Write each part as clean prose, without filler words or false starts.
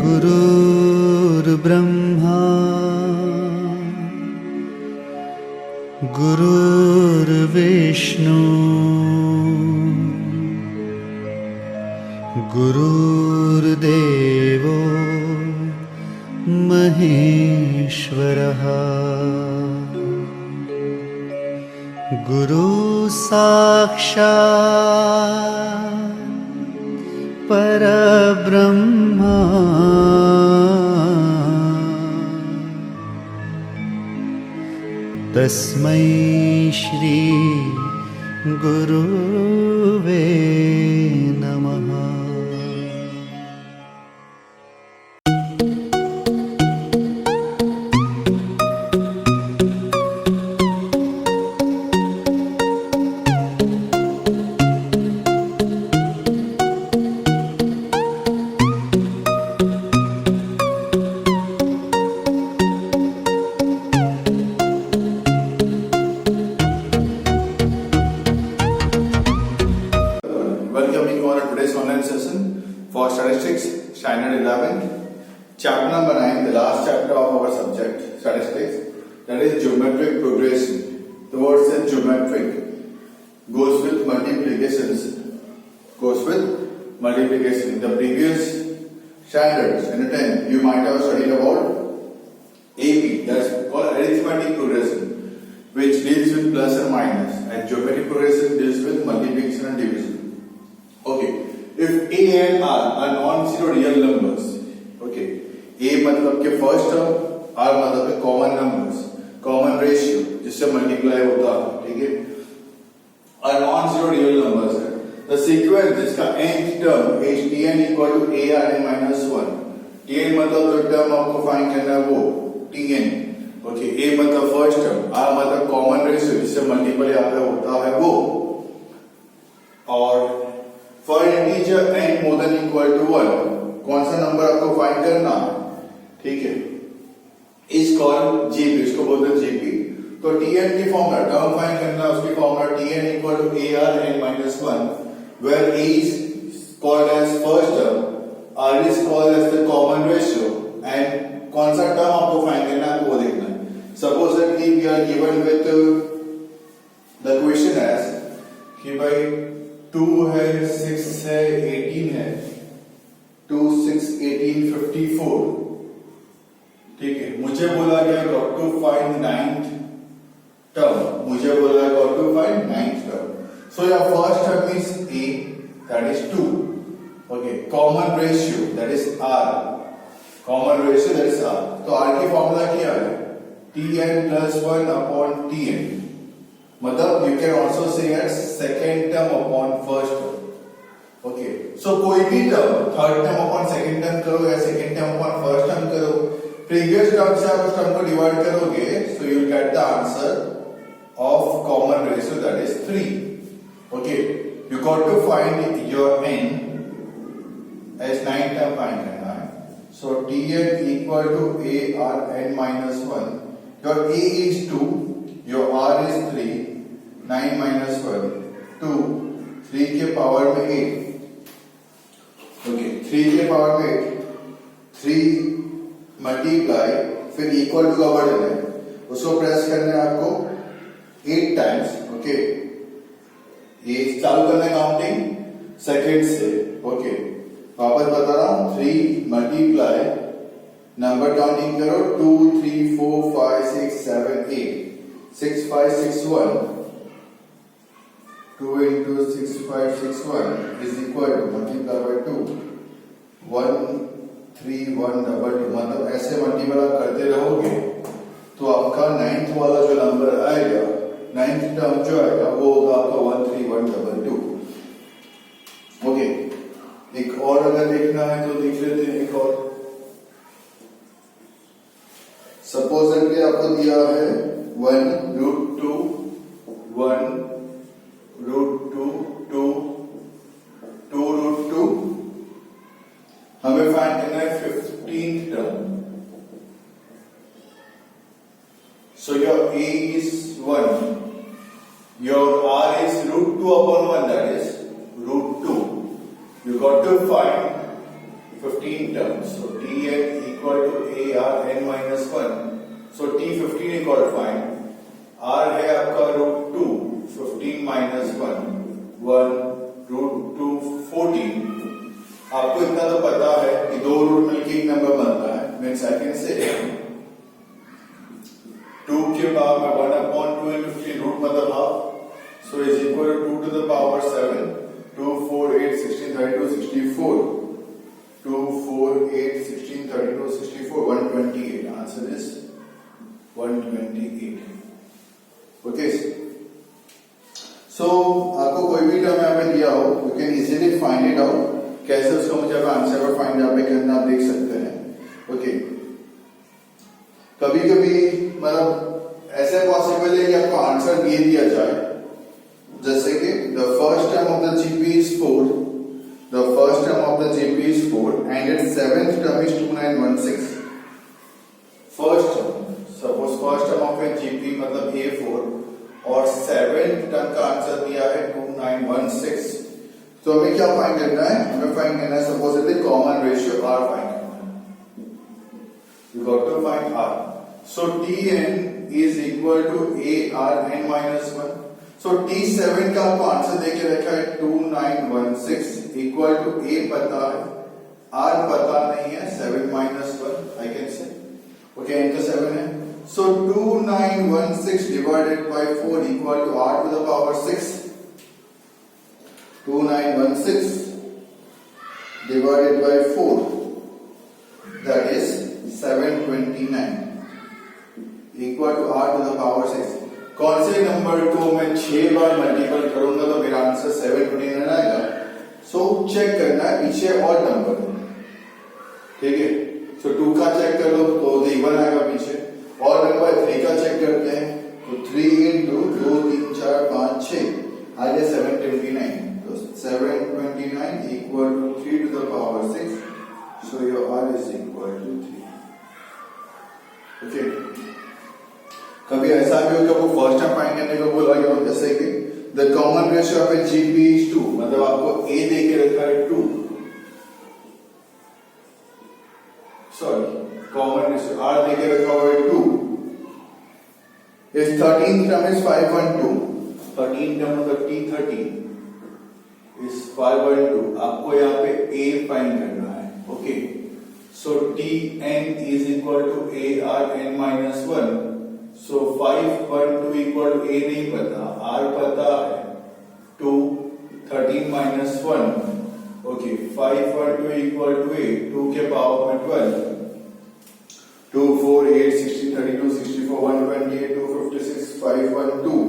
गुरुर्ब्रह्मा गुरुर्विष्णु गुरुर्देवो महेश्वरः गुरु साक्षात् परब्रह्मा तस्मै श्री गुरुवे नमः। Welcoming you all to today's online session for statistics, standard 11, chapter number 9, the last chapter of our subject, statistics, that is geometric progression. The word says geometric goes with multiplications. In the previous standards, in 10, you might have studied about AP, that's called arithmetic progression, which deals with plus and minus, and geometric progression deals with multiplication and division. Okay, if A and R are non-zero real numbers, okay, A मतलब के first term, R मतलब के common numbers, common ratio जिससे multiply होता है, ठीक है, are non-zero real numbers है. The sequence जिसका nth term is Tn equal to ARn minus 1. Tn मतलब जो term आपको find करना है वो Tn, okay, A मतलब first term, R मतलब common ratio जिससे multiply यहाँ पे होता है वो, और for integer n more than equal to 1 कौन सा नंबर आपको फाइंड करना है, ठीक है, इज कॉल्ड जीपी, इसको बोलते हैं जीपी. तो tn की फॉर्मूला टर्म फाइंड करना, उसकी formula tn equal to arn minus 1 where a is called as first term, r is called as the common ratio, and कौन सा टर्म आपको फाइंड करना है वो देखना है. Supposedly we are given with the question as कि भाई 2 है, 6 है, 18 है, 2, 6, 18, 54, ठीक है. मुझे बोला गया got to find 9th term, मुझे बोला got to find 9th term. So your first term is a, that is 2, okay. Common ratio that is r, common ratio that is r. तो r की फॉर्मूला क्या है, tn plus 1 upon tn, मतलब you can also say as second term upon first term, okay. So कोई भी term third term upon second term करो या second term upon first term करो, previous term से आप उस term को divide करोगे, so you will get the answer of common ratio, that is 3, okay. You got to find your n as 9 term find करना है. So tn equal to arn minus 1, your a is 2, your r is 3, 9 minus 1, 2, 3 के power में 8, okay, 3 के power में 8, 3 multiply, फिर equal to का button है, उसको प्रेस करना है आपको 8 टाइम्स, ओके. ये चालू करना है काउंटिंग सेकेंड से, ओके. वापस बता रहा हूं, 3 मल्टीप्लाई, नंबर काउंटिंग करो, 2, 3, 4, 5, 6, 7, 8, 6, 5, 6, 1, 2 into 6, 5, 6, 1 is equal to multiply by 2, 1, 3, 1, 2, 2. मतलब ऐसे मल्टीपल आप करते रहोगे तो आपका 9th वाला जो नंबर आएगा, 9th टर्म जो आएगा वो होगा आपका 1, 3, 1, 2, 2, ओके. एक और अगर देखना है तो देख लेते हैं. एक और सपोजेटली आपको दिया है 1 √2, 1 √2, 2 √2, हमें फाइंड करना है 15th term. So your a is 1, your r is √2 upon 1, that is √2. You got to find 15 terms. So t 15 minus 1 root 2 14। आपको इतना तो पता है कि दो रूट मिलकर एक नंबर बनता है, मीन्स आई कैन से 2 के पावर में 1 अपॉन 2 into 3 रूट मतलब half, so is equal to 2 to the power 7, 2 4 8 16 32 64, 2 4 8 16 32 64 128। Answer is 128। Okay, सो आपको कोई भी टर्म यहाँ पे दिया हो, you can easily find it out. कैसे उसका मुझे आंसर पर फाइंड यहाँ पे करना आप देख सकते हैं। ओके, कभी कभी मतलब ऐसे पॉसिबल है कि आपको आंसर दे दिया जाए, जैसे कि the first term of the GP is 4, the first term of the GP is 4 and it's seventh term is 2916। First term, suppose first term of A GP मतलब A4 और सेवेंथ टर्म का answer दिया है 2916। तो हमें क्या find करना है? हमें फाइंड करना है supposedly common ratio R find करना है। You got to find R। So Tn is equal to ARn minus 1। So T7 का आपको आंसर देके रखा है 2916 इक्वल टू A पता है, R पता नहीं है, 7 minus 1 I can say. Okay, n तो 7 है, so 2916 divided by 4 equal to R to the power 6। 2916 divided by 4, that is 729 equal to R to the power 6। कौन से नंबर को मैं 6 बार मल्टीपल करूंगा तो मेरा आंसर 729 आएगा। सो चेक करना है पीछे और नंबर, ठीक है। सो 2 का चेक कर लो तो 1 आएगा पीछे, और नंबर 3 का चेक करते हैं तो 3 into 2 3 4 5 6 आ गया 729। 729 equal to 3 to the power 6, so your R is equal to 3। Okay, कभी ऐसा भी हो कि आपको फर्स्ट टर्म फाइंड करने को बोला गया हो, जैसे कि the common ratio of A GP is 2, मतलब आपको A दे के रखा है 2, सॉरी कॉमन रेशियो R दे के रखा हुआ है 2, इस 13th term is 512, 13th term मतलब T13 इस 512, आपको यहाँ पे A फाइंड करना है। Okay, so Tn is equal to ARn minus 1। So 512 equal to A नहीं पता, R पता है 2, 13 minus 1। Okay, 512 equal to A, 2 के पावर में 12, 2 4 8 16 32 64 128 256 512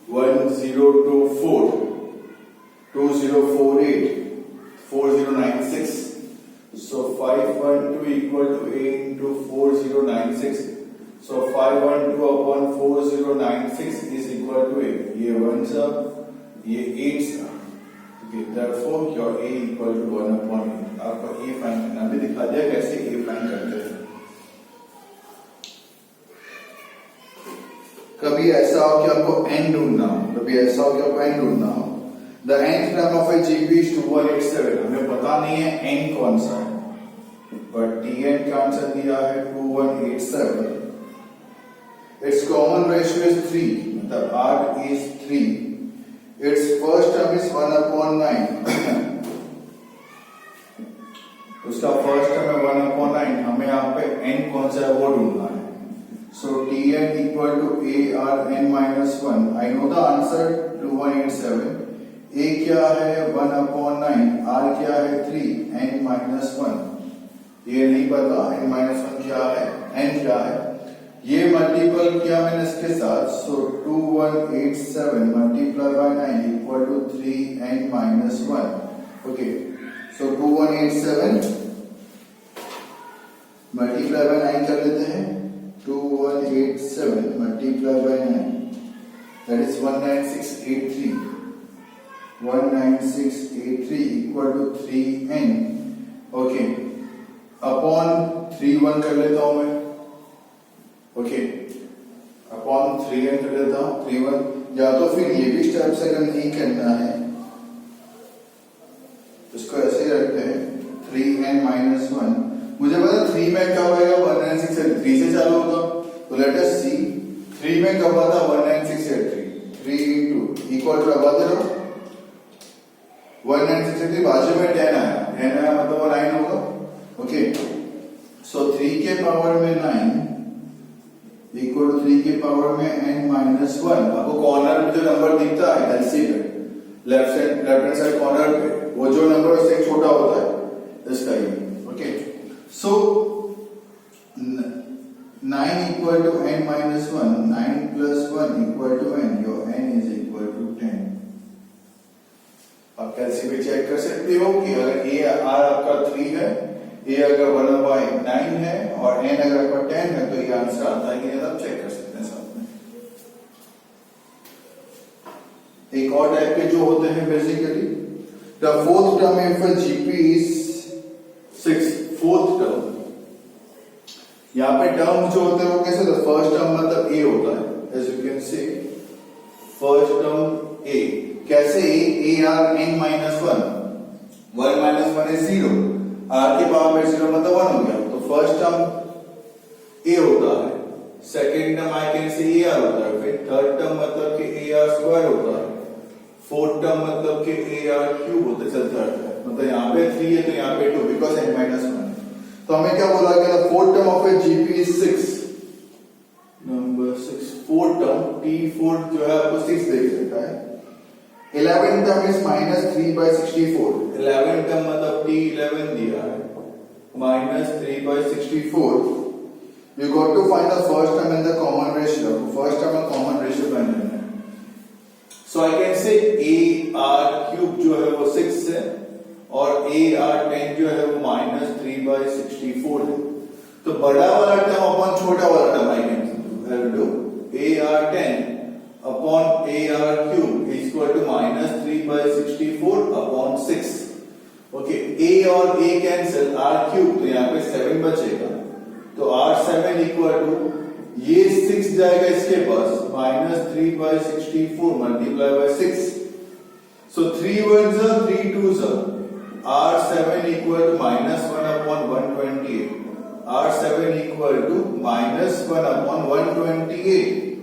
1024 2048 4096। So 512 equal to A into 4096। So 512 upon 4096 is equal to A। ये 1s are, ये 8s are। Okay, therefore your A equal to 1 upon 8। आपका A find करना भी दिखा दिया कैसे A फाइंड करते हैं। कभी ऐसा हो कि आपको n ढूंढना हो, कभी ऐसा हो कि आपको n ढूंढना हो। The nth term of a GP is 2187। हमें पता नहीं है n कौन सा है, but Tn का आंसर दिया है 2187। Its common ratio is 3, मतलब R is 3। Its first term is 1 upon 9। उसका फर्स्ट टर्म है 1 upon 9, हमें यहाँ पे n कौन सा है वो ढूंढना है। So Tn equal to ARn minus 1। I know the answer 2187। A क्या है 1 upon 9, R क्या है 3, n minus 1। ये नहीं पता n minus 1 क्या है, n क्या है। ये मल्टीपल किया मैंने इसके साथ, so 2187 multiply by 9 equal to 3n minus 1। Okay, so 2187 multiply by 9 कर लेते हैं, 2187 multiply by 9 that is 19683। 19683 equal to 3n। Okay, upon 31 कर लेता हूं मैं। ओके, अपॉन 3n कर लेता हूं, 31। या तो फिर ये भी स्टेप से अगर नहीं करना है इसको ऐसे ही रखते हैं, 3n minus 1। मुझे पता 3 में कब आएगा 19683, 3 से चालू होगा, तो लेट अस सी 3 में कब आता 19683। 3 into इक्वल टू आबाद रहो 1963 बाजू में 10 आया मतलब वो 9 होगा ओके सो 3 के पावर में 9 इक्वल टू 3 के पावर में n माइनस 1 आपको कॉर्नर में जो नंबर दिखता है एलसी पे लेफ्ट हैंड साइड कॉर्नर पे वो जो नंबर उससे एक छोटा होता है इसका ये okay so 9 equal to n minus 1 9 plus 1 equal to n your n is equal to 10 आप कैसे भी चेक कर सकते हो कि अगर a r आपका 3 है a अगर 1/9 है और n अगर आपका 10 है तो ये आंसर आता है कि नहीं आप चेक कर सकते हैं साथ में एक और टाइप के जो होते हैं basically the fourth term if gp is 6 fourth term यहाँ पे टर्म जो होते हैं वो कैसे होता है फर्स्ट टर्म मतलब a होता है as you can see first term a कैसे a r n minus 1 1 minus 1 is 0 r के पावर में 0 मतलब 1 हो गया तो फर्स्ट टर्म a होता है सेकेंड टर्म आई कैन से ar होता है फिर थर्ड टर्म मतलब कि ar स्क्वायर होता है फोर्थ टर्म मतलब कि ar क्यूब होता है मतलब यहाँ पे 3 है तो यहाँ पे 2 बिकॉज n minus 1 तो हमें क्या बोला गया fourth term of A GP is 6 number 6 fourth term t4 जो है आपको 6 देख सकता है 11 टर्म इज -3/64 11 टर्म मतलब t11 दिया है -3/64 you got to find the first term in the common ratio first term का common ratio फाइंड करना है so I can say ar cube जो है वो 6 है और ar10 जो है वो -3/64 है तो बड़ा वाला टर्म अपॉन छोटा वाला term I can do ar10 upon ar cube is equal to -3/64 upon 6 okay a और a कैंसिल r क्यूब तो यहाँ पे 7 बचेगा तो r7 इक्वल टू ये 6 जाएगा इसके पास -3/64 multiply by 6 so 3 ones are 3 twos are r7 equal to -1 upon 128 r7 equal to -1 upon 128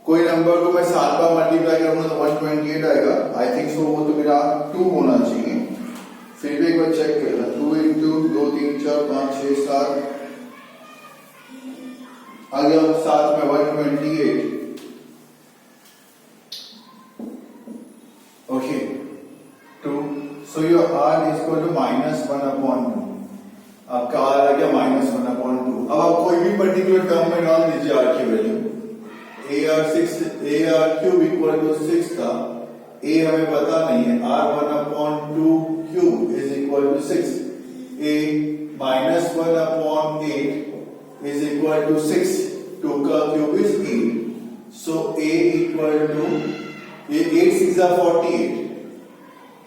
कोई नंबर को मैं 7 बार मल्टीप्लाई करूंगा तो 128 आएगा आई थिंक सो वो तो मेरा 2 होना चाहिए फिर भी एक बार चेक करना 2 into 2 3 4 5 6 7 आ गया 7 में 128 okay 2 so your r is equal to -1 upon 2 आपका r आ गया -1 upon 2 अब आप कोई भी पर्टिकुलर टर्म में डाल दीजिए r की value ar cube equal to 6 था a हमें पता नहीं है r1 upon 2 cube is equal to 6 a -1 upon 8 is equal to 6 2 का cube is 8 so a equal to ये 8 6 are 48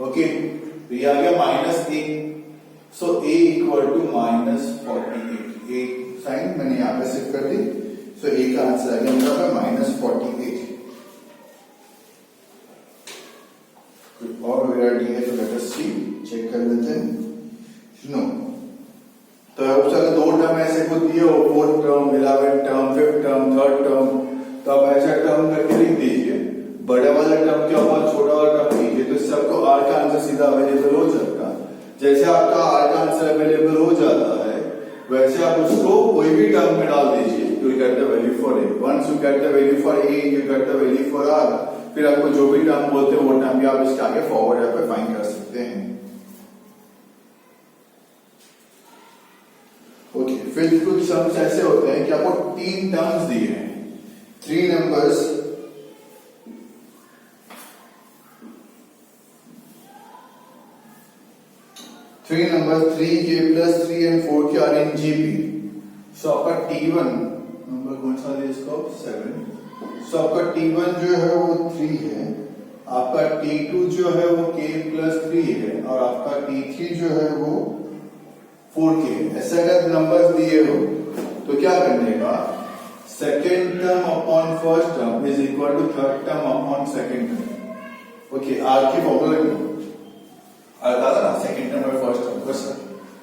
ओके तो ये आ गया -1 सो a इक्वल टू -48 एक साइन मैंने यहां पे शिफ्ट कर दी सो a का आंसर आ गया मेरा -48 और वैरायटी है तो लेट अस सी चेक कर लेते हैं नो तो अब चलो दो टर्म ऐसे कुछ दिए हो fourth term 11th term 5th term 3rd term तो आप ऐसा टर्म करके लिख दीजिए बड़ा वाला टर्म क्या हुआ छोटा वाला टर्म लीजिए तो सबको r का आंसर सीधा अवेलेबल हो जाएगा जैसे आपका r का आंसर अवेलेबल हो जाता है वैसे आप उसको कोई भी टर्म में डाल दीजिए you get the value for a once you get the value for a you get the value for r फिर आपको जो भी टर्म बोलते हैं वो टर्म भी आप इसके आगे फॉरवर्ड यहाँ पे फाइंड कर सकते हैं ओके फिर कुछ सम्स ऐसे होते हैं कि आपको 3 टर्म्स दिए हैं 3 नंबर्स k plus 3 and 4 के आर इन जीपी सो आपका T1 नंबर कौन सा है इसको 7 सो आपका T1 जो है वो 3 है आपका T2 जो है वो k plus 3 है और आपका T3 जो है वो 4k ऐसे अगर नंबर्स दिए हो तो क्या करने का second term upon first term is equal to third term upon second term okay R की फॉर्मूला ना second term or first term बस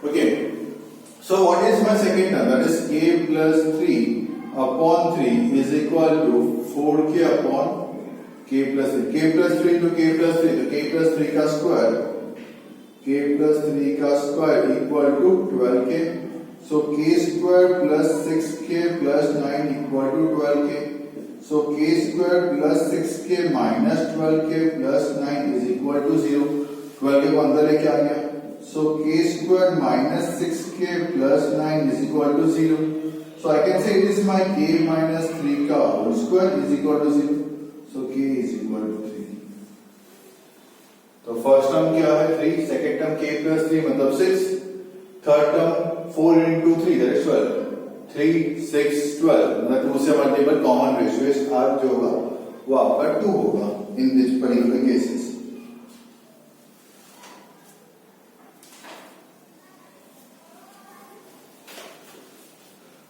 okay so what is my second term that is k plus 3 upon 3 is equal to 4k upon k plus 3, k plus 3 to k plus 3, तो k plus 3 का square, k plus 3 का square equal to 12k, so k square plus 6k plus 9 equal to 12k, so k square plus 6k minus 12k plus 9 is equal to 0, 12k को अंदर लेके आ गया, so k square minus 6k plus 9 is equal to 0, so I can say it is my k minus 3 का whole square is equal to 0, so k is equal to 3. तो first term क्या है 3, second term k plus 3 मतलब 6, third term 4 into 3 that is 12, 3 6 12 मतलब 2 से multiple common ratio इस r जो होगा वो आपका 2 होगा in this particular cases.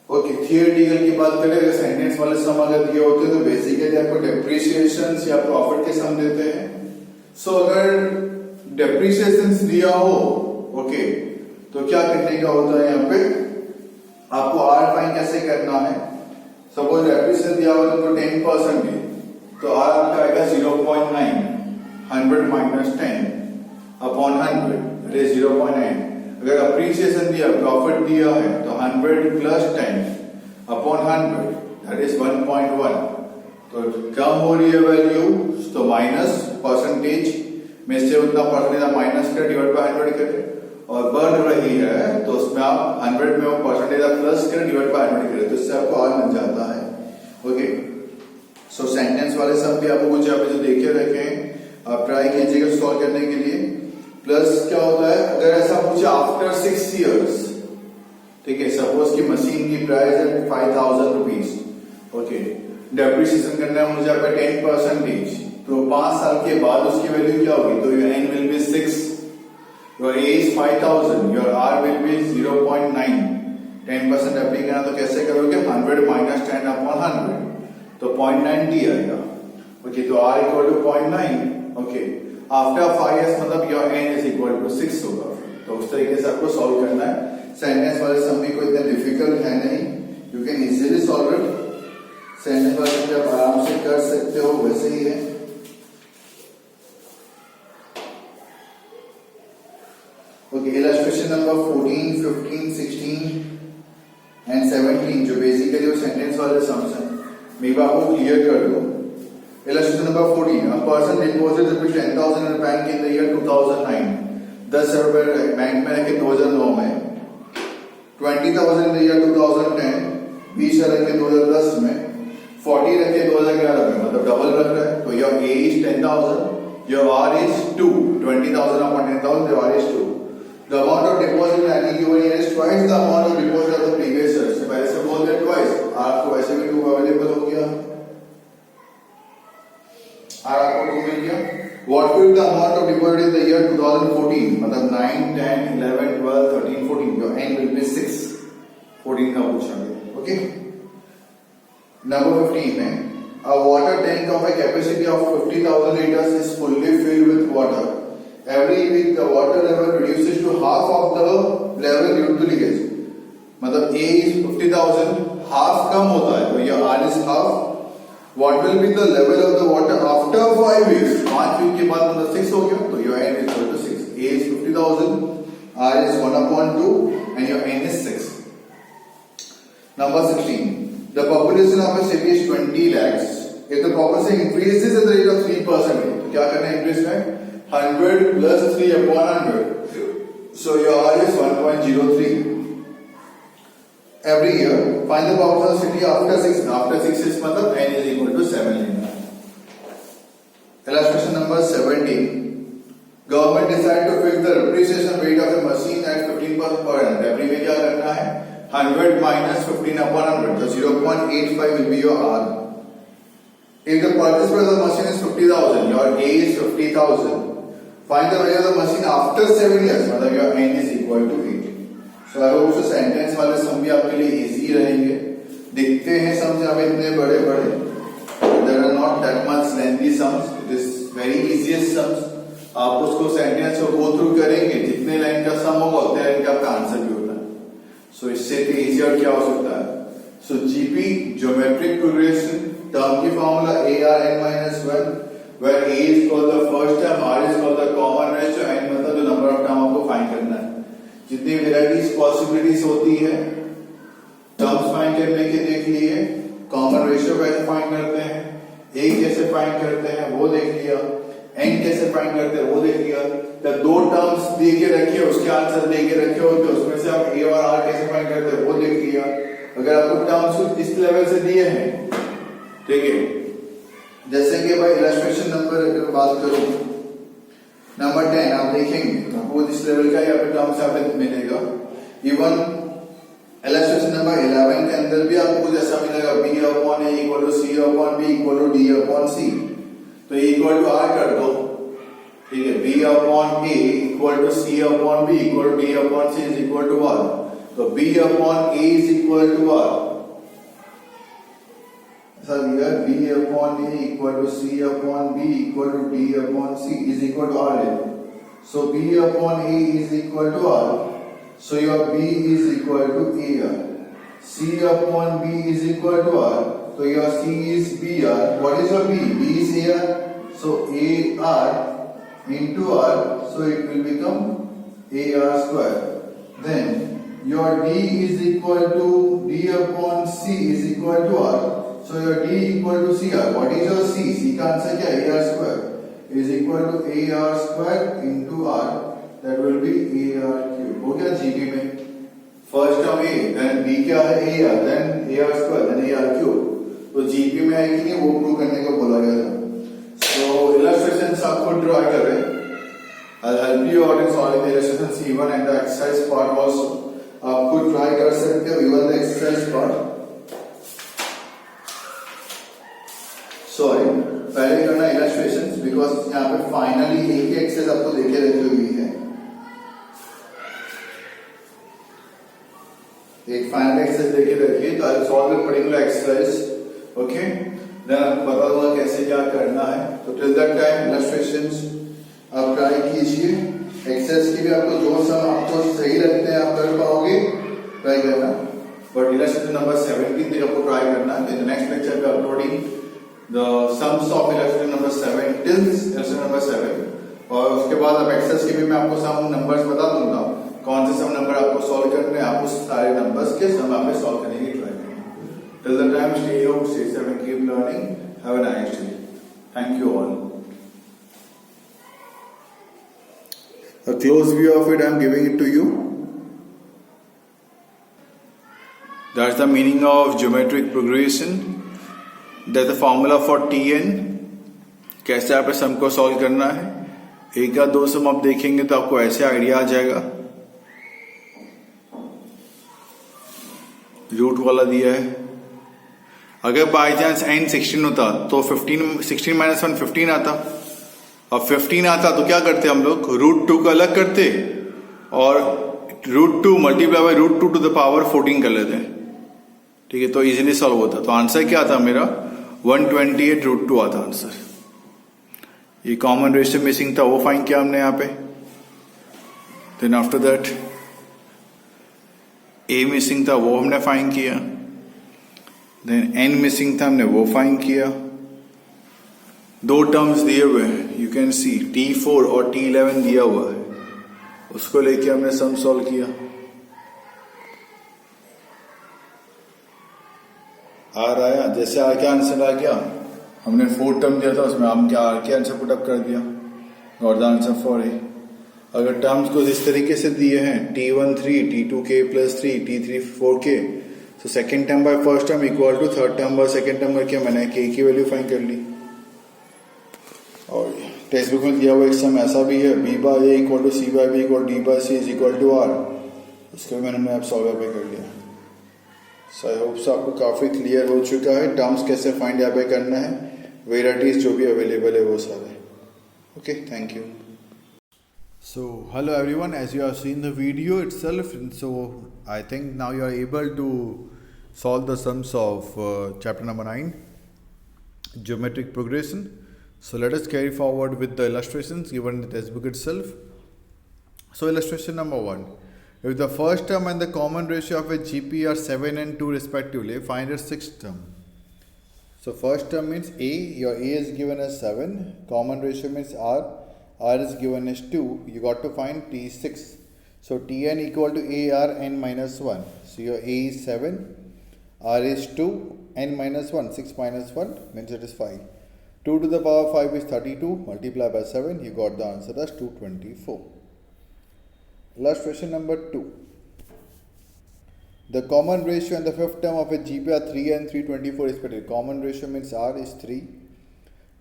Okay, theoretical की बात करें, अगर सेंटेंस वाले सम अगर दिए होते हैं तो बेसिकली आपको डेप्रिसिएशन या प्रॉफिट के सम देते हैं. सो अगर डेप्रिसिएशन दिया हो ओके तो क्या करने का होता है यहाँ पे आपको आर फाइन कैसे करना है. सपोज डेप्रिसिएशन दिया हुआ तो 10% है तो आर आपका आएगा 0.9, 100 माइनस 10 अपॉन 100 दैट इज 0.9. अगर अप्रिसिएशन दिया प्रॉफिट दिया है तो 100 प्लस 10 अपॉन 100 दैट इज 1.1. तो कम हो रही है वैल्यू तो माइनस परसेंटेज में से उतना परसेंटेज माइनस कर डिवाइड बाय 100 करें, और बढ़ रही है तो उसमें आप 100 में वो परसेंटेज आप प्लस करें डिवाइड बाय 100 करें, तो इससे आपको आर मिल जाता है. ओके, सो सेंटेंस वाले सब भी आपको कुछ यहाँ पे जो देखे रखे हैं आप ट्राई कीजिएगा सॉल्व करने के लिए. प्लस क्या होता है अगर ऐसा पूछे आफ्टर 6 years, ठीक है, सपोज की मशीन की प्राइस है 5000 रुपीज, ओके, डेप्रिसिएशन करना है मुझे यहाँ पे 10%, तो 5 साल के बाद उसकी वैल्यू क्या होगी, तो your N will be 6, your A is 5000, your R will be 0.9. 10% apply करना तो कैसे करोगे 100 माइनस 10 अपॉन 100 तो 0.90 आएगा. ओके, तो R equal to 0.9. Okay, after 5 years मतलब your N is equal to 6 होगा. तो उस तरीके से आपको सॉल्व करना है. सेंटेंस वाले सम भी कोई इतना डिफिकल्ट है नहीं, you can easily solve it. Sentence वाले सम आप आराम से कर सकते हो, वैसे ही है. ओके, इलस्ट्रेशन नंबर 14, 15, 16 एंड 17 जो बेसिकली वो सेंटेंस वाले सम्स हैं मैं आपको क्लियर कर दूं. Illustration number 14. A person deposits rupees 10,000 in a bank in the year 2009. 10,000 रुपए बैंक में रखे 2009 में. 20,000 in the year 2010. 20 रखे 2010 में. 40 रखे 2011 में, मतलब डबल रख रहा है. तो your A is 10,000, your R is 2. 20,000 upon 10,000, your R is 2. The amount of deposit in any given year is twice the amount of deposit of the previous year. तो पहले से बोल दे twice. आपको वैसे भी 2 अवेलेबल हो गया. आपको 2 मिल गया. What will the amount of deposit in the year 2014? मतलब 9, 10, 11, 12, 13, 14. Your n will be 6. 14 का पूछा गया. Okay. Number 15 में a water tank of a capacity of 50,000 liters is fully filled with water. Every week the water level reduces to half of the level due to leakage. मतलब A is 50,000, half कम होता है तो your R is half. What will be the level of the water after 5 weeks? 5 week के बाद मतलब 6 हो गया तो your n is equal to 6. A is 50,000, R is 1/2 and your n is 6. Number 16. The population of a city is 20 lakhs. If the population increases at the rate of 3%, तो क्या करना है increase में 100 plus 3 upon 100. So your R is 1.03. Every year, find the population of the city after 6. After 6 is मतलब n is equal to 7 लेना है. Illustration number 17. Government decide to fix the depreciation rate of the machine at 15% per annum. Every में क्या करना है 100 minus 15 upon 100. So 0.85 will be your R. If the purchase price of the machine is 50,000, your A is 50,000. Find the value of the machine after 7 years. मतलब your n is equal to 8. So I hope so sentence वाले सम भी आपके लिए easy रहेंगे. दिखते हैं सम जब इतने बड़े बड़े. There are not that much lengthy sums. It is very easiest sums. आप उसको सेंटेंस को गो थ्रू करेंगे, जितने लाइन का सम होगा उतने लाइन का आपका आंसर भी होता है. सो इससे इजियर क्या हो सकता है. सो जीपी ज्योमेट्रिक प्रोग्रेशन टर्म की formula ARn-1 where A is called the first term, R is called the common ratio, n मतलब जो नंबर ऑफ टर्म आपको फाइंड करना है. जितनी वेराइटीज पॉसिबिलिटीज होती है टर्म्स फाइंड करने के देख लिए, कॉमन रेशियो कैसे फाइंड करते हैं, ए कैसे फाइंड करते हैं वो देख लिया, एन कैसे फाइंड करते हैं वो देख लिया. जब दो टर्म्स दे के रखे उसके आंसर दे के रखे हो तो उसमें से आप ए और आर कैसे फाइंड करते हैं वो देख लिया. अगर आपको टर्म्स कुछ इस लेवल से दिए हैं, ठीक है, जैसे कि भाई इलस्ट्रेशन नंबर अगर बात करूं नंबर 10 आप देखेंगे आपको इस लेवल का यहाँ पे टर्म्स यहाँ पे मिलेगा. इवन इलस्ट्रेशन नंबर 11 के अंदर भी आपको कुछ ऐसा मिलेगा, B upon A equal to C upon B equal to D upon C. तो इक्वल टू आर कर दो, ठीक है, B upon A equal to C upon B equal to D upon C is equal to R. तो B upon A is equal to R, sir here B upon A equal to C upon B equal to D upon C is equal to R. So B upon A is equal to R. So your B is equal to AR. C upon B is equal to R. So your C is BR. What is your B? B is AR. So AR into R. So it will become AR square. Then your D is equal to D upon C is equal to R. So your D equal to CR. What is your C? C का answer क्या है? AR square is equal to AR square into R. That will be AR cube. हो गया GP में. First term A, then B क्या है AR, then AR square, then AR cube. तो GP में है कि नहीं वो प्रूव करने को बोला गया था. सो इलस्ट्रेशंस आप खुद ड्रॉ करें. I'll help you out in solving the illustrations even and the exercise part also. आप खुद ट्राई कर सकते हो even the exercise part. Sorry, पहले करना इलस्ट्रेशंस बिकॉज यहाँ पे फाइनली एक ही एक्सरसाइज आपको देखे रखी हुई है. एक फाइनल एक्सरसाइज देखे रखिए. तो I solve the particular exercise, okay, then आपको बता दूंगा कैसे क्या करना है. तो टिल दैट टाइम इलस्ट्रेशंस आप ट्राई कीजिए. एक्सरसाइज की भी आपको जो सम आपको सही लगते हैं आप कर पाओगे, ट्राई करना. बट इलस्ट्रेशन नंबर 17 तक आपको ट्राई करना है. इन द नेक्स्ट लेक्चर पे uploading the sums of illustration number 7 till illustration number 7. और उसके बाद अब एक्सरसाइज के भी मैं आपको सम नंबर्स बता दूंगा, कौन से सम नंबर आपको सॉल्व करने हैं. आप उस सारे नंबर्स के सम आप सॉल्व करने की ट्राई करेंगे. Till the time stay home, stay safe and keep learning. Have a nice day. Thank you all. A close view of it I am giving it to you. That's the meaning of geometric progression. That's the formula for Tn. कैसे आप इस सम को solve करना है. एक या दो सम आप देखेंगे तो आपको ऐसे आइडिया आ जाएगा. रूट वाला दिया है. अगर बाय चांस n 16 होता तो 16 माइनस 1 15 आता. अब 15 आता तो क्या करते हम लोग, रूट 2 का अलग करते और root 2 multiply by root 2 to the power 14 कर लेते हैं. ठीक है, तो इजीली सॉल्व होता. तो आंसर क्या था मेरा 128 रूट 2 आता आंसर. ये कॉमन रेशियो मिसिंग था वो फाइंड किया हमने यहाँ पे. Then after that A missing था वो हमने फाइंड किया. देन एन मिसिंग था हमने वो फाइंड किया. दो टर्म्स दिए हुए हैं, यू कैन सी T4 और T11 दिया हुआ है, उसको लेके हमने सम सॉल्व किया. आर आया, जैसे आर के आंसर आ गया, हमने 4 टर्म दिया था उसमें हम क्या आर के आंसर पुट अप कर दिया. Got the answer for a. अगर टर्म्स को इस तरीके से दिए हैं T1 3, T2 k plus 3, T3 4 k, तो second term by first term equal to third term by second term करके मैंने k की वैल्यू फाइंड कर ली. और टेक्स्ट बुक में दिया हुआ एक सम ऐसा भी है, b by a equal to c by b equal d by c is equal to r. उसको मैंने अब सॉल्व पे कर लिया. सो आई होप सो आपको काफी क्लियर हो चुका है टर्म्स कैसे फाइंड यहाँ पे करना है, वेराइटीज जो भी अवेलेबल है वो सारे. Okay, thank you. So hello everyone, as you have seen the video itself, so I think now you are able to solve the sums of chapter number 9, geometric progression. So let us carry forward with the illustrations given in the textbook itself. So illustration number 1, if the first term and the common ratio of a GP are 7 and 2 respectively, find its sixth term. So first term means A, your A is given as 7, common ratio means R is given as 2, you got to find T6. So Tn equal to AR n minus 1. So your A is 7, R is 2, n minus 1, 6 minus 1 means it is 5. 2 to the power 5 is 32, multiply by 7, you got the answer as 224. Illustration number 2. The common ratio and the fifth term of a GP are 3 and 324 respectively. Common ratio means R is 3.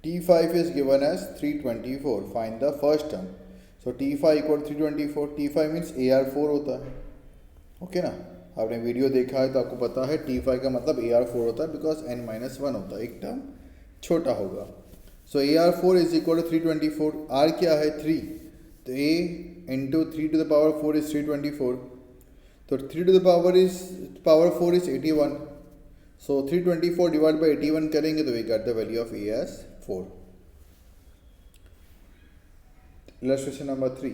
T5 is given as 324. Find the first term. So T5 equal to 324. T5 means AR4 होता है. Okay ना, आपने video देखा है तो आपको पता है T5 का मतलब AR4 होता है बिकॉज n-1 होता है, एक टर्म छोटा होगा. So AR4 is equal to 324. R क्या है 3, तो A into 3 to the power 4 is 324. तो 3 to the power 4 is 81. So 324 divided by 81 करेंगे तो we get the value of A as 4. Illustration number 3.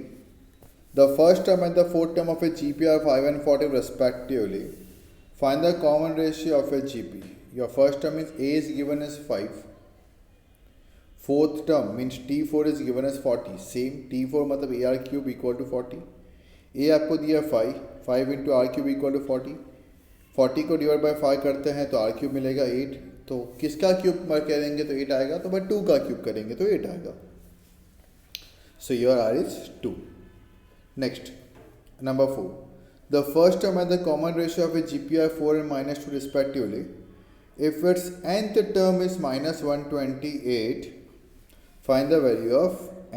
The first term and the fourth term of a GP are 5 and 40 respectively. Find the common ratio of a GP. Your first term is A is given as 5. Fourth term means T4 is given as 40. Same, T4 मतलब AR cube equal to 40. A आपको दिया 5 into R cube equal to 40 को divide by 5 करते हैं तो are cube मिलेगा 8. तो किसका क्यूब करेंगे तो 8 आएगा, तो भाई 2 का क्यूब करेंगे तो 8 आएगा. So your R is 2. Next number 4. The first term and the common ratio of a GPR 4 and -2 respectively. If its nth term is -128, find the value of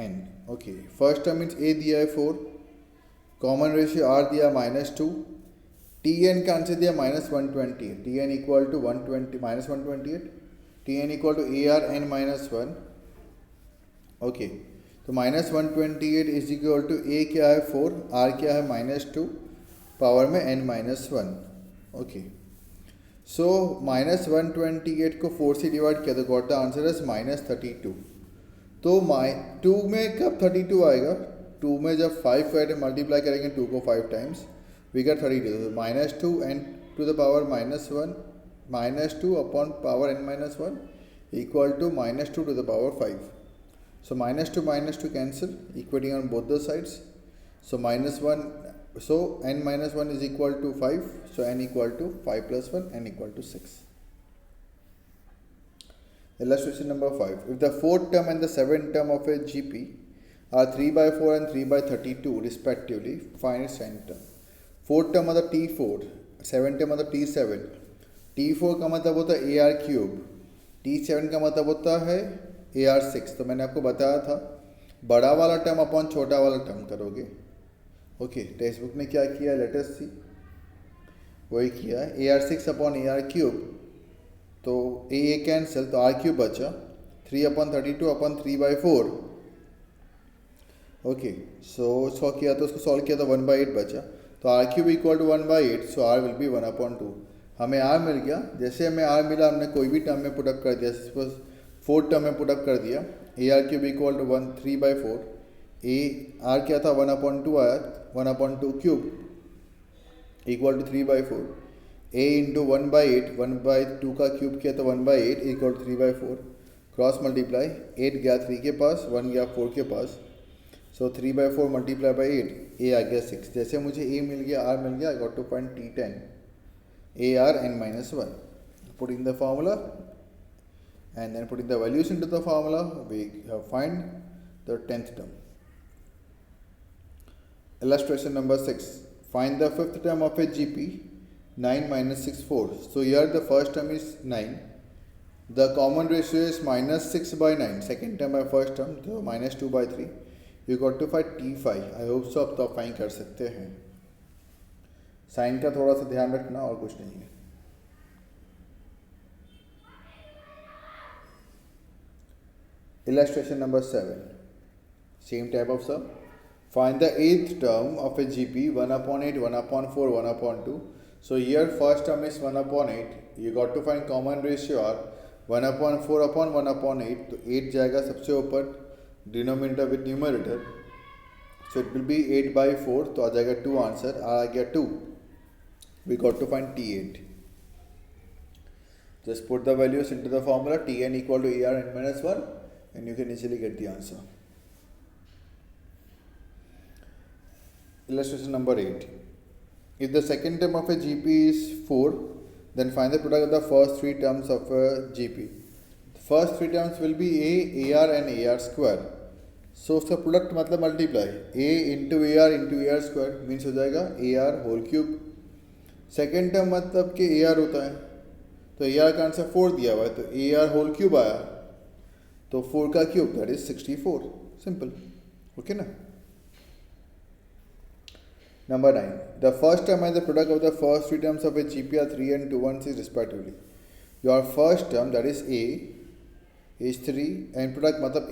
n. Okay, first term means A दिया है 4, common ratio R दिया -2, Tn का answer दिया -128. Tn equal to -128, Tn equal to AR n-1. Okay, तो -128 is equal to A क्या है 4, R क्या है -2, पावर में n-1. ओके, सो -128 को 4 से डिवाइड किया तो गॉट द आंसर इज -32. तो 2 में कब 32 आएगा, 2 में जब 5 को मल्टीप्लाई करेंगे 2 को 5 times we get 32. -2 n to the power -2 upon power n-1 equal to -2 to the power 5. So -2 cancel, equating on both the sides. So -1, so n-1 is equal to 5, so n equal to 5 plus 1, n equal to 6. Illustration number 5. If the fourth term and the seventh term of a GP are 3/4 and 3/32 respectively, find its nth term. Fourth term मतलब T4, seven term मतलब T7. T4 का मतलब होता है AR cube, T7 का मतलब होता है AR6. तो मैंने आपको बताया था बड़ा वाला टर्म अपॉन छोटा वाला टर्म करोगे. ओके, टेक्स्ट बुक ने क्या किया, लेट अस सी. वही किया है, AR6 अपॉन AR क्यूब, तो A कैंसिल तो R क्यूब बचा, 3/32 अपॉन 3/4. ओके, सो इसको किया तो उसको सॉल्व किया तो 1/8 बचा. तो R cube equal to 1/8, so R will be 1/2. हमें R मिल गया. जैसे हमें R मिला हमने कोई भी टर्म में पुटअप कर दिया. सपोज फोर्थ टर्म में पुटअप कर दिया, AR cube equal to 3/4. R क्या था 1/2 आया, 1/2 cube equal to 3/4. A into 1/8, 1/2 का क्यूब किया तो 1/8 इक्वल टू 3/4. क्रॉस मल्टीप्लाई, 8 गया 3 के पास, 1 गया 4 के पास. सो 3/4 मल्टीप्लाई बाई 8, A आ गया 6. जैसे मुझे A मिल गया, R मिल गया, I got to find T10, AR n-1. Put in the formula and then putting the values into the formula, we find the 10th term. Illustration number 6. Find the fifth term of a GP, 9 minus 6, 4. So here the first term is 9. The common ratio is -6/9. Second term by first term, so -2/3. You got to find T5. I hope so आप तो find कर सकते हैं. Sign का थोड़ा सा ध्यान रखना और कुछ नहीं है. Illustration number 7. Same type of sum. Find the eighth term of a GP, 1/8, 1/4, 1/2. So here first term is 1/8. You got to find common ratio R, 1/4 upon 1/8. तो 8 जाएगा सबसे ऊपर, denominator with numerator. So it will be 8/4. तो आ जाएगा 2 answer, आ गया 2. We got to find T8. Just put the values into the formula Tn equal to AR n minus 1 and you can easily get the answer. Illustration number 8. If the second term of a GP is 4, then find the product of the first three terms of a GP. The first three terms will be A, AR and AR square. So उसका product मतलब multiply A into AR square means हो जाएगा AR whole cube. Second term मतलब कि AR होता है तो AR का आंसर 4 दिया हुआ है तो AR होल क्यूब आया तो 4 का cube that is 64. Simple. Okay ना. Number 9. The first term and the product of the first three terms of a GP are 3 and 216 respectively. Your first term that is A is 3 and product मतलब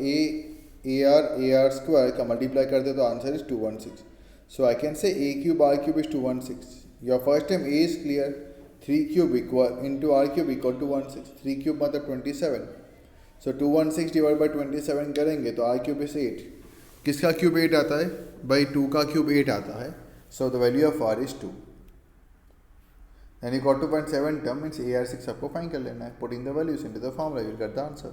AR square का multiply कर दे तो answer is 216. So I can say A cube R cube is 216. Your first term A is clear. 3 cube equal into R cube equal to 16. 3 cube मतलब 27. So 216 divided by 27 करेंगे तो R cube is 8. किसका cube 8 आता है भाई? 2 का cube 8 आता है. So the value of R is 2. And you got 2.7 term means AR6 आपको फाइंड कर लेना है. Putting the values into the formula, you will get the answer.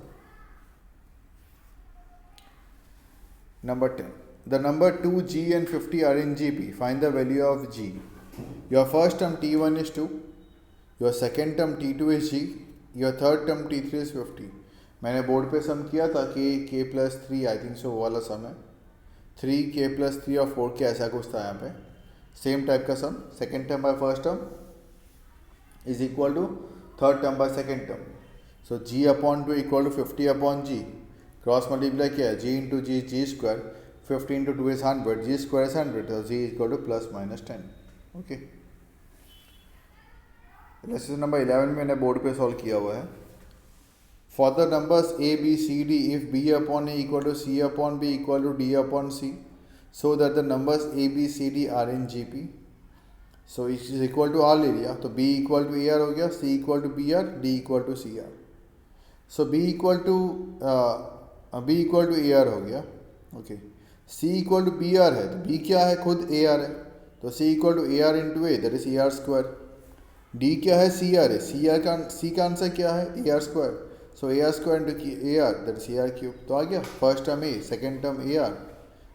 Number 10. The number 2, G and 50 are in GP. Find the value of G. Your first term T1 is 2. Your second term T2 is G. Your third term T3 is 50. मैंने board पे सम किया था कि K plus 3 I think so वो वाला सम है. 3K plus 3 और 4K ऐसा कुछ था यहाँ पे. सेम टाइप का sum. Second term by first term is equal to third term by second term. So G upon 2 equal to 50 upon G. Cross multiply किया है G into G G square. 50 into 2 is 100. G square is 100 तो G equal to plus minus 10. Okay. Lesson number 11 मैंने board पे solve किया हुआ है. For the numbers A B C D if B upon A equal to C upon B equal to D upon C so that the numbers A, B, C, D are in GP. So it is equal to R ले लिया तो B equal to AR हो गया, C equal to BR, D equal to CR. So B equal to AR हो गया. Okay. C equal to BR है तो B क्या है? खुद AR है तो C equal to AR into A that is AR square. D क्या है? CR है. C का आंसर क्या है? AR square. So AR square into AR that is AR cube. तो आ गया. First term A, second term AR,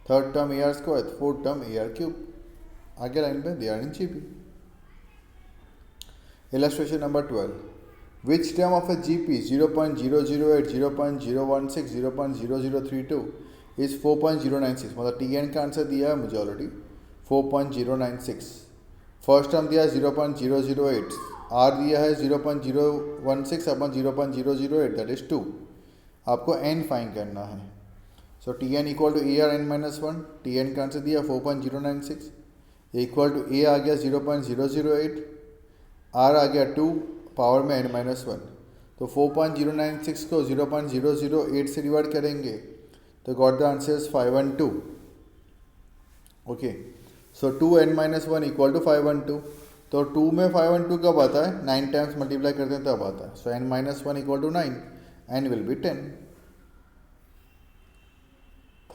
third term AR square, fourth term AR cube. आगे लाइन पे they are in GP. Illustration number 12. Which term of a GP 0.008, 0.016, 0.0032 is 4.096. मतलब TN का answer दिया है मुझे ऑलरेडी 4.096. फर्स्ट टर्म दिया है 0.008. R दिया है 0.016 अपन 0.008 दैट इज 2. आपको N फाइंड करना है. So Tn equal to AR n minus 1. Tn का आंसर दिया 4.096 इक्वल टू A आ गया 0.008. R आ गया 2 पावर में n माइनस 1. तो 4.096 को 0.008 से डिवाइड करेंगे तो got the answer is 512. Okay. So 2n minus 1 equal to 512. तो 2 में 512 कब आता है? 9 टाइम्स मल्टीप्लाई करते हैं तब आता है. So n minus 1 equal to 9. n will be 10.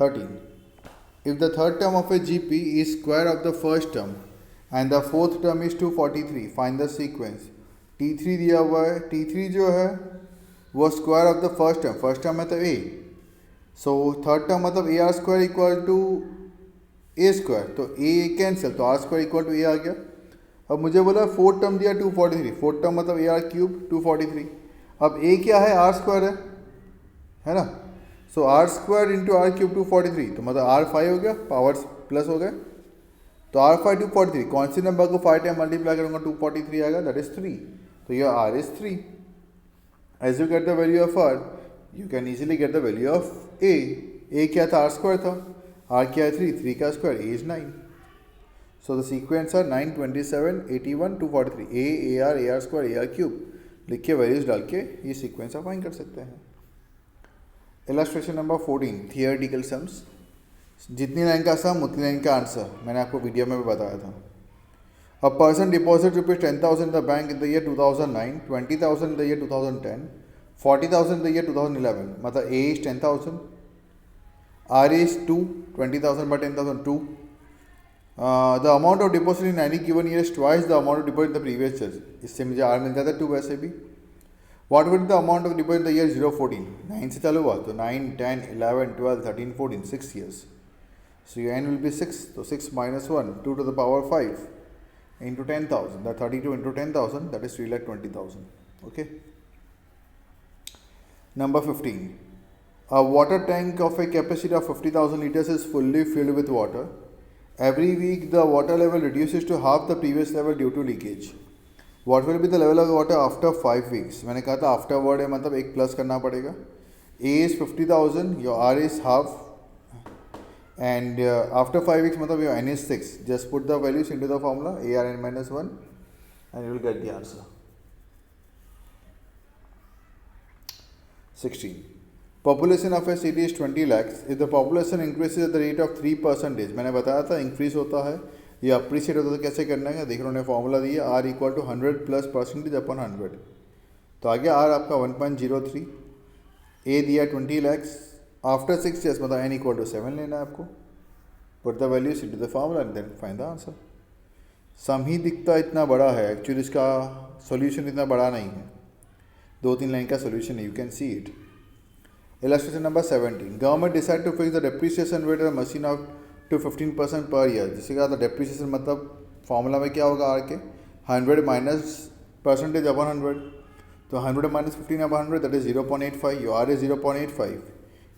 13. If the third term of a GP is square of the first term and the fourth term is 243, find the sequence. T3 दिया हुआ है. T3 जो है वो square of the first term. First term मतलब A. So third term मतलब AR square equal to A square. तो A cancel तो R square equal to A आ गया. अब मुझे बोला फोर्थ टर्म दिया 243. फोर्थ टर्म मतलब AR क्यूब 243. अब A क्या है? R स्क्वायर है ना. So R square into R cube 243 तो मतलब R5 हो गया. पावर्स प्लस हो गए तो R5 243. कौन सी नंबर को 5 टाइम मल्टीप्लाई करूँगा 243 आएगा दैट इज 3. तो यह R is 3. As you get the value of R you can easily get the value of A. A क्या था? R स्क्वायर था. R क्या है? 3. 3 का square A is 9. So the sequence are 9, 27, 81, 243. A, AR, AR square, AR cube लिख के values डाल के ये सीक्वेंस आप फाइंड कर सकते हैं. Illustration number 14. Theoretical sums. जितनी लाइन का सम उतनी लाइन का आंसर. मैंने आपको वीडियो में भी बताया था. A person deposit ₹10,000 in the bank in the year 2009, 20,000 in the year 2010, 40,000 in the year 2011. मतलब A is 10,000, R is 2, 20,000 by 10,000 2. The amount of deposit in any given year is twice the amount of deposit in the previous year. इससे मुझे R मिल जाता है 2 वैसे भी. What will be the amount of deposit in the year 014? 9 से चालू हुआ तो 9, 10, 11, 12, 13, 14, 6 years. So your n will be 6. So 6 minus 1, 2 to the power 5 into 10,000. That 32 into 10,000, that is 3,20,000. Okay. Number 15. A water tank of a capacity of 50,000 liters is fully filled with water. Every week the water level reduces to half the previous level due to leakage. What will be the level of the water after 5 weeks? मैंने कहा था afterward है मतलब एक plus करना पड़ेगा. A is 50,000, your R is half, and after 5 weeks मतलब your N is 6. Just put the values into the formula ARN minus 1 and you will get the answer. 16. Population of a city is 20 lakhs. If the population increases at the rate of 3%, मैंने बताया था increase होता है या appreciate होता है तो कैसे करना है. देखो उन्होंने फॉर्मूला दिया R equal to 100 plus percentage upon 100. तो आ गया R आपका 1.03. A दिया 20 लैक्स. आफ्टर 6 ईयर्स मतलब N इक्वल टू 7 लेना है आपको. Put the values into the formula and then find the answer. Sum ही दिखता इतना बड़ा है, एक्चुअली इसका सॉल्यूशन इतना बड़ा नहीं है. 2-3 लाइन का सॉल्यूशन है, you can see it. Illustration number 17. Government decide to fix the depreciation rate of the machine of to 15% per year. जिससे क्या depreciation मतलब फॉर्मूला में क्या होगा आर के 100 माइनस परसेंटेज अपॉन 100. तो 100 minus 15 upon 100 that is 0.85. Your R is 0.85.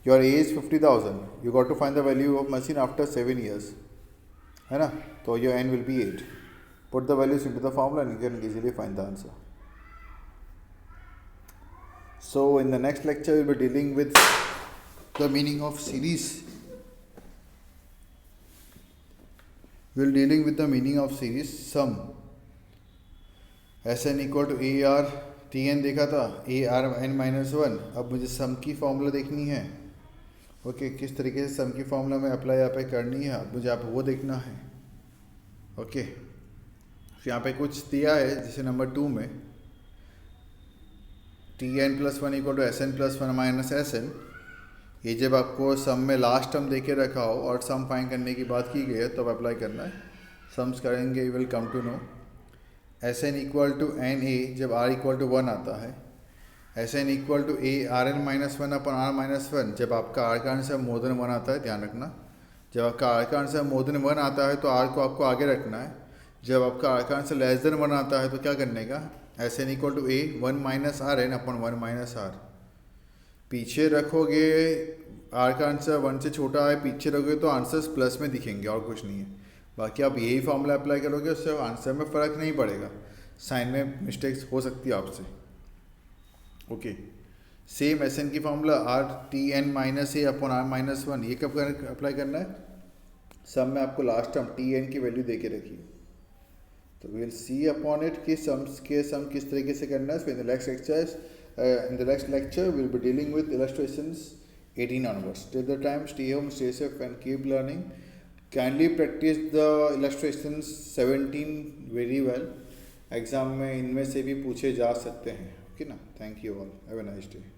Your A is 50,000. You got to find the value of machine after 7 years. है ना. तो your N will be 8. Put the values into the formula and you can easily find the answer. So in the next lecture we will be dealing with the meaning of series. We will dealing with the meaning of series sum. Sn equal to AR Tn देखा था AR n minus 1. अब मुझे सम की formula देखनी है. Okay किस तरीके से सम की फॉर्मूला में अप्लाई यहाँ पे करनी है मुझे आप वो देखना है. ओके यहाँ पे कुछ दिया है जैसे नंबर 2 में Tn plus 1 equal to Sn plus 1 minus Sn. ये जब आपको सम में लास्ट टर्म दे के रखा हो और सम फाइंड करने की बात की गई है तब अप्लाई करना है. सम्स करेंगे you will come to know. Sn equal to N A जब R इक्वल टू 1 आता है. Sn equal to A R N minus 1 upon R minus 1 जब आपका R का आंसर मोर देन 1 आता है. ध्यान रखना जब आपका R का आंसर मोर देन 1 आता है तो R को आपको आगे रखना है. जब आपका R का आंसर लेस देन 1 आता है तो क्या करने का Sn equal to A 1 minus R N upon 1 minus R. पीछे रखोगे R का आंसर 1 से छोटा है पीछे रखोगे तो आंसर्स प्लस में दिखेंगे और कुछ नहीं है. बाकी आप यही फॉर्मूला अप्लाई करोगे उससे आंसर में फ़र्क नहीं पड़ेगा. साइन में मिस्टेक्स हो सकती है आपसे. ओके सेम Sn की formula R Tn minus A upon R minus 1. ये कब अप्लाई करना है सम में आपको लास्ट टर्म Tn की वैल्यू दे के रखी. तो we will see upon it कि सम किस तरीके से करना है. In the next lecture we will be dealing with illustrations 18 onwards. Till the time, stay home, stay safe and keep learning. Kindly practice the illustrations 17 very well. Exam में इनमें से भी पूछे जा सकते हैं. ओके ना. Thank you all. Have a nice day.